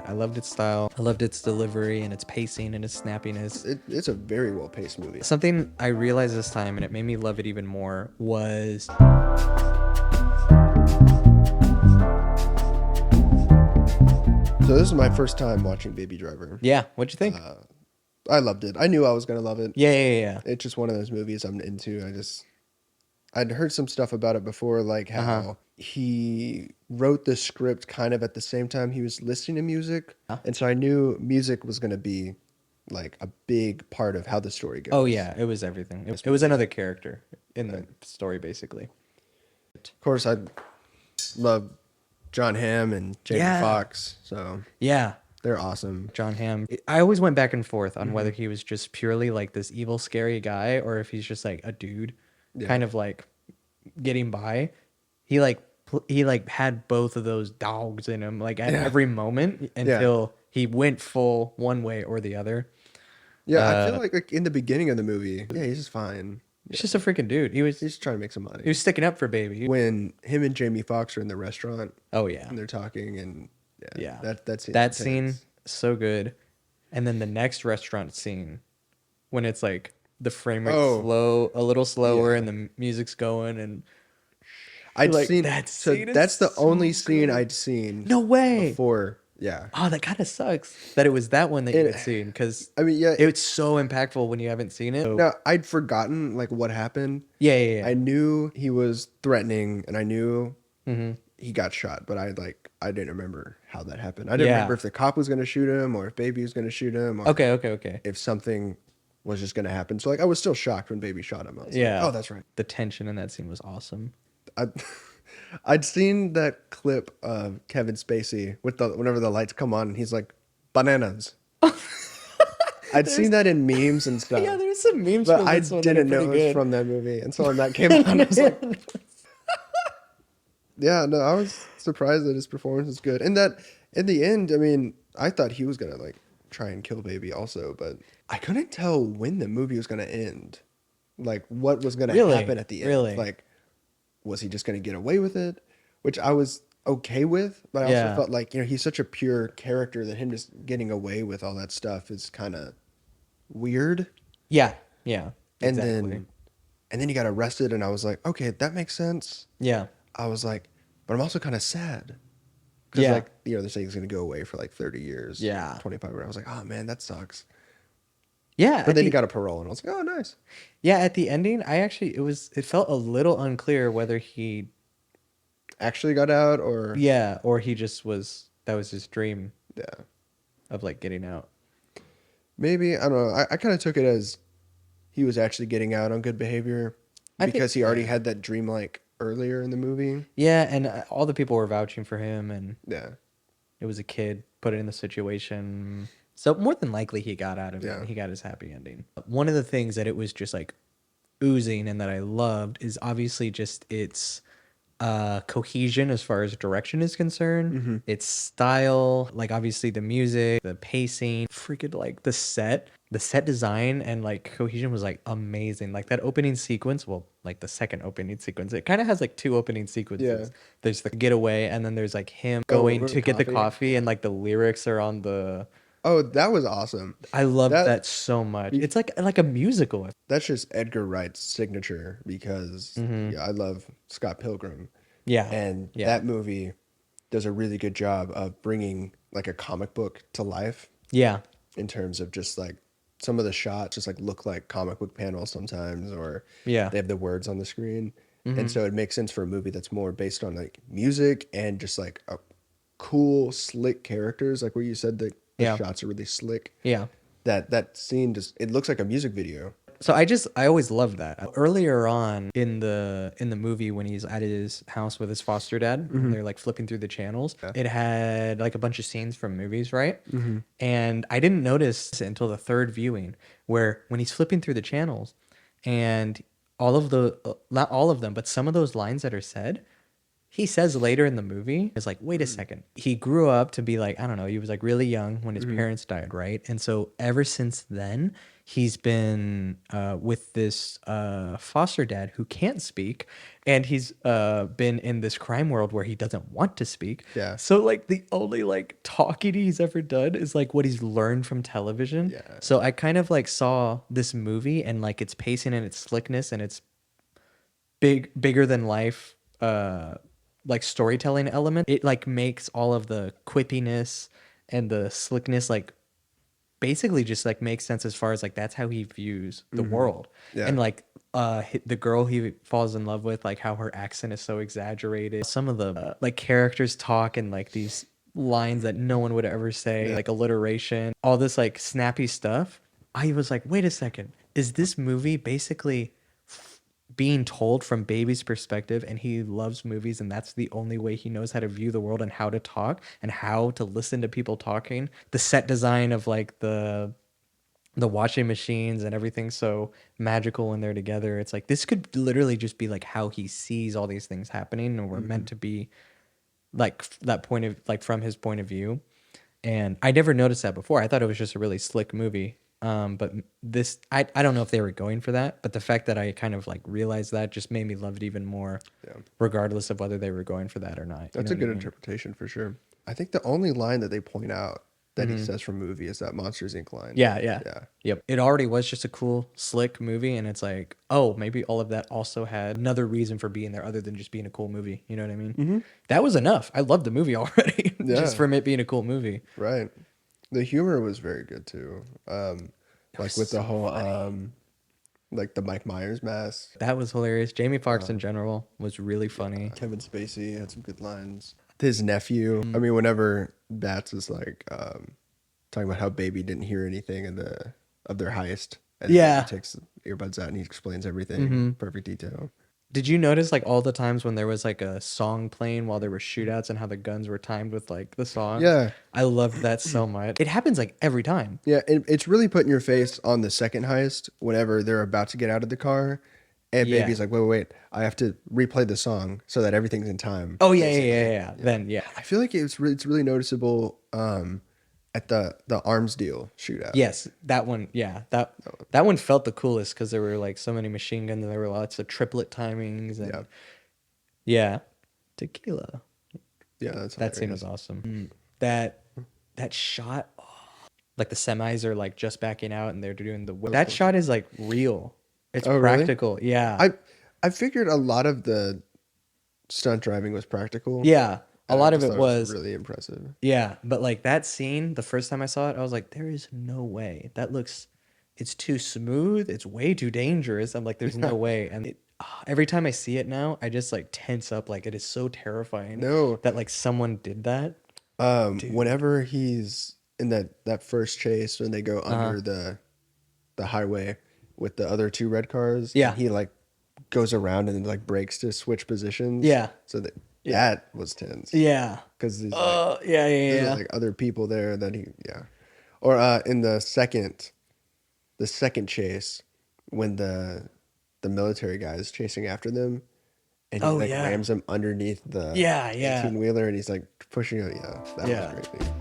I loved its style. I loved its delivery and its pacing and its snappiness. It's a very well paced movie. Something I realized this time, and it made me love it even more, was So this is my first time watching Baby Driver. yeah. What'd you think? I loved it. I knew I was gonna love it. Yeah. It's just one of those movies I'm into. I'd heard some stuff about it before, like how he wrote the script kind of at the same time he was listening to music, and so I knew music was gonna be like a big part of how the story goes. Oh yeah, it was everything. It was another character in the story, basically. Of course, I love John Hamm and Jamie Yeah. Foxx, so Yeah. they're awesome. John Hamm. I always went back and forth on whether he was just purely like this evil, scary guy, or if he's just like a dude, kind of like getting by. He had both of those dogs in him, like at every moment until he went full one way or the other. Yeah, I feel like in the beginning of the movie, he's just fine. He's just a freaking dude. He's just trying to make some money. He was sticking up for Baby. When him and Jamie Foxx are in the restaurant, Oh yeah, and they're talking, and that's that scene so good. And then the next restaurant scene, when it's like the frame rate a little slower, and the music's going, and that's the only scene I'd seen. No way. Before, yeah. Oh, that kind of sucks that it was that one that you had seen, because I mean, it's so impactful when you haven't seen it. No, I'd forgotten like what happened. Yeah. I knew he was threatening, and I knew he got shot, but I didn't remember how that happened. I didn't remember if the cop was going to shoot him, or if Baby was going to shoot him. Or Okay. If something was just going to happen. So like, I was still shocked when Baby shot him. I was like, oh, that's right. The tension in that scene was awesome. I'd seen that clip of Kevin Spacey with whenever the lights come on and he's like, bananas. I'd seen that in memes and stuff. Yeah, there's some memes, but from I this one didn't that are know it pretty was good. from that movie. And so when that came on, I was like, yeah, no, I was surprised that his performance was good. And that in the end, I mean, I thought he was gonna like try and kill Baby also, but I couldn't tell when the movie was gonna end. Like what was gonna happen at the end. Really? Like, was he just gonna get away with it? Which I was okay with, but I also felt like, he's such a pure character that him just getting away with all that stuff is kind of weird. Yeah. And then he got arrested, and I was like, okay, that makes sense. Yeah. I was like, but I'm also kind of sad. Because, like, they're saying he's going to go away for like 30 years. Yeah. 25. I was like, oh, man, that sucks. Yeah. But then he got a parole, and I was like, oh, nice. Yeah, at the ending, it felt a little unclear whether he actually got out or... Yeah, or he just that was his dream. Yeah. Of, like, getting out. Maybe, I don't know. I kind of took it as he was actually getting out on good behavior because he already had that dream, like, earlier in the movie. Yeah, and all the people were vouching for him, and it was a kid put in the situation. So more than likely he got out of it. And he got his happy ending. One of the things that it was just like oozing and that I loved is obviously just its cohesion as far as direction is concerned. Its style, like obviously the music, the pacing, freaking like the set design and like cohesion was like amazing. Like that opening sequence, well, like the second opening sequence, it kind of has like two opening sequences. There's the getaway, and then there's like him going to get the coffee, and like the lyrics are on the... Oh, that was awesome. I love that so much. It's like a musical. That's just Edgar Wright's signature because I love Scott Pilgrim. Yeah. And that movie does a really good job of bringing like a comic book to life. Yeah. In terms of just like some of the shots just like look like comic book panels sometimes, or they have the words on the screen. And so it makes sense for a movie that's more based on like music and just like a cool, slick characters. Like where you said that the shots are really slick. Yeah. That scene it looks like a music video. So I always loved that. Earlier on in the movie when he's at his house with his foster dad, and they're like flipping through the channels, it had like a bunch of scenes from movies, right? And I didn't notice until the third viewing where when he's flipping through the channels and not all of them, but some of those lines that are said, he says later in the movie, it's like, wait a second. He grew up to be like, I don't know, he was like really young when his parents died, right? And so ever since then, he's been with this foster dad who can't speak. And he's been in this crime world where he doesn't want to speak. Yeah. So like the only like talking he's ever done is like what he's learned from television. Yeah. So I kind of like saw this movie and like its pacing and its slickness and its bigger than life like storytelling element. It like makes all of the quippiness and the slickness like basically just like makes sense as far as like that's how he views the world. Yeah. And like the girl he falls in love with, like how her accent is so exaggerated. Some of the like characters talk in like these lines that no one would ever say, like alliteration, all this like snappy stuff. I was like, wait a second, is this movie basically being told from baby's perspective, and he loves movies and that's the only way he knows how to view the world and how to talk and how to listen to people talking? The set design of like the washing machines and everything so magical when they're together, it's like this could literally just be like how he sees all these things happening, and we're meant to be like that point of like from his point of view. And I never noticed that before. I thought it was just a really slick movie. But this, I don't know if they were going for that, but the fact that I kind of like realized that just made me love it even more, regardless of whether they were going for that or not. That's a good interpretation for sure. I think the only line that they point out that he says from movie is that Monsters Inc. line. Yeah. Yep. It already was just a cool, slick movie, and it's like, oh, maybe all of that also had another reason for being there other than just being a cool movie. You know what I mean? That was enough. I loved the movie already, just from it being a cool movie. Right. The humor was very good too. Like with the whole like the Mike Myers mask. That was hilarious. Jamie Foxx in general was really funny. Kevin Spacey had some good lines. His nephew. I mean, whenever Bats is like talking about how Baby didn't hear anything of their heist, and he takes earbuds out and he explains everything in perfect detail. Did you notice like all the times when there was like a song playing while there were shootouts and how the guns were timed with like the song? Yeah. I loved that so much. It happens like every time. Yeah, it's really putting your face on the second heist whenever they're about to get out of the car. And Baby's like, wait, I have to replay the song so that everything's in time. Oh, yeah. Then, yeah. I feel like it's really noticeable at the arms deal shootout. Yes, that one. Yeah, that one felt the coolest because there were like so many machine guns and there were lots of triplet timings and tequila. Yeah, that scene was awesome. That shot, like the semis are like just backing out and they're doing that shot is like real. It's practical. Really? Yeah. I figured a lot of the stunt driving was practical. Yeah. A lot of it was really impressive. Yeah, but like that scene, the first time I saw it, I was like, there is no way. It's too smooth. It's way too dangerous. I'm like, there's no way. And every time I see it now, I just like tense up. Like it is so terrifying that like someone did that. Whenever he's in that first chase, when they go under the highway with the other two red cars, and he like goes around and like breaks to switch positions. Yeah. So that was tense. Yeah. Because there's there's like other people there that or in the second chase when the military guy is chasing after them and he rams him underneath the 18-wheeler and he's like pushing it. Yeah, that was great.